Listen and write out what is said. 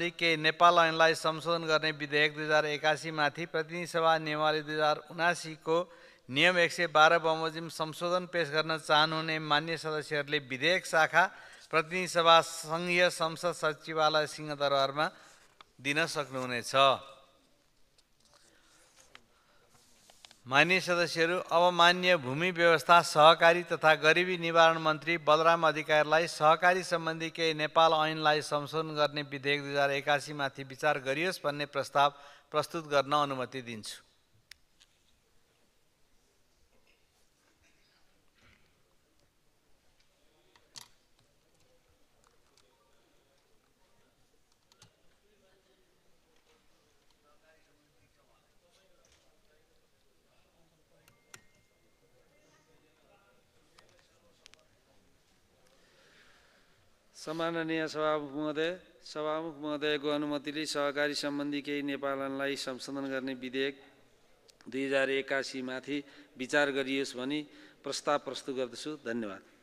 के नेपाल ऐनलाई संशोधन गर्ने विधेयक 2081 माथि प्रतिनिधि सभा नियमावली 2079 को नियम 112 बमोजिम संशोधन पेश गर्न चाहनुहुने मान्य सदस्यहरूले विधेयक शाखा प्रतिनिधि सभा संघीय संसद सचिवालय सिंहदरबारमा दिन सक्नुहुनेछ। मान्य सदस्यहरू, अब मान्य भूमि व्यवस्था सहकारी तथा गरिबी निवारण मन्त्री बलराम अधिकारीलाई सहकारी सम्बन्धी केही नेपाल ऐनलाई संशोधन गर्ने विधेयक 2081 माथि विचार गरियोस् भन्ने प्रस्ताव प्रस्तुत गर्न अनुमति दिन्छु। सम्माननीय सभामुख महोदयको अनुमतिले सहकारी सम्बन्धी केही नेपाल ऐनलाई संशोधन गर्ने विधेयक 2081 माथि विचार गरियोस् भनी प्रस्ताव प्रस्तुत गर्दछु। धन्यवाद।